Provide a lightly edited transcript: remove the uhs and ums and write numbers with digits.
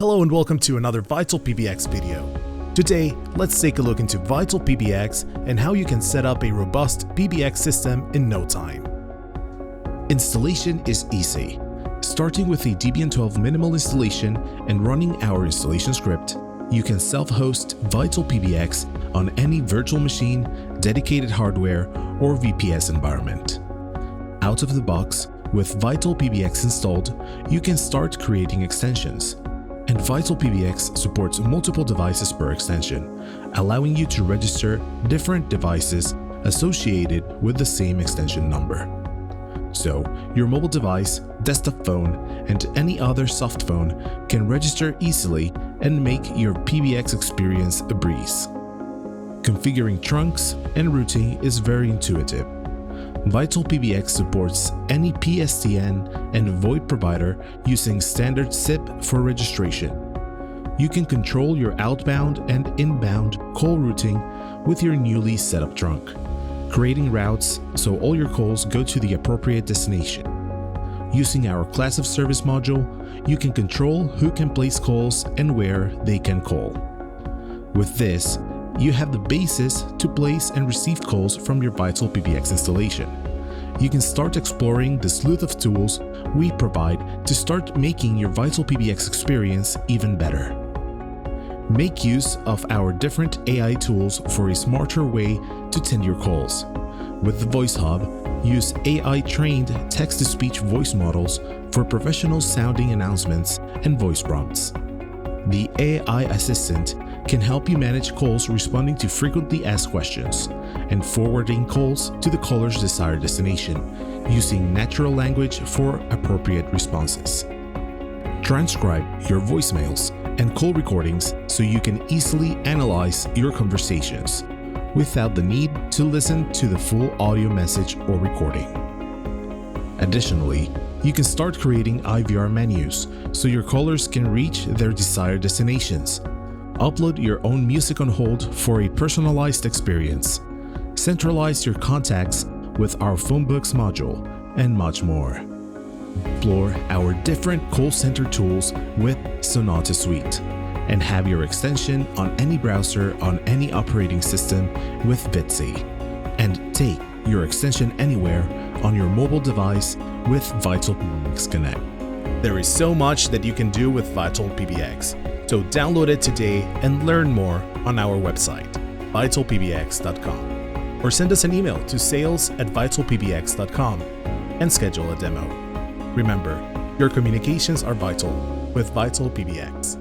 Hello and welcome to another VitalPBX video. Today, let's take a look into VitalPBX and how you can set up a robust PBX system in no time. Installation is easy. Starting with a Debian 12 minimal installation and running our installation script, you can self-host VitalPBX on any virtual machine, dedicated hardware, or VPS environment. Out of the box, with VitalPBX installed, you can start creating extensions. And VitalPBX supports multiple devices per extension, allowing you to register different devices associated with the same extension number. So, your mobile device, desktop phone, and any other soft phone can register easily and make your PBX experience a breeze. Configuring trunks and routing is very intuitive. VitalPBX supports any PSTN and VoIP provider using standard SIP for registration. You can control your outbound and inbound call routing with your newly set up trunk, creating routes so all your calls go to the appropriate destination. Using our class of service module, you can control who can place calls and where they can call. With this, you have the basis to place and receive calls from your VitalPBX installation. You can start exploring the slew of tools we provide to start making your VitalPBX experience even better. Make use of our different AI tools for a smarter way to tend your calls. With the Voice Hub, use AI-trained text-to-speech voice models for professional-sounding announcements and voice prompts. The AI assistant can help you manage calls responding to frequently asked questions and forwarding calls to the caller's desired destination using natural language for appropriate responses. Transcribe your voicemails and call recordings so you can easily analyze your conversations without the need to listen to the full audio message or recording. Additionally, you can start creating IVR menus so your callers can reach their desired destinations. Upload your own music on hold for a personalized experience. Centralize your contacts with our phone books module, and much more. Explore our different call center tools with Sonata Suite, and have your extension on any browser on any operating system with Vitsy. And take your extension anywhere on your mobile device with VitalPBX Connect. There is so much that you can do with VitalPBX, so download it today and learn more on our website, vitalpbx.com, or send us an email to sales@vitalpbx.com and schedule a demo. Remember, your communications are vital with VitalPBX.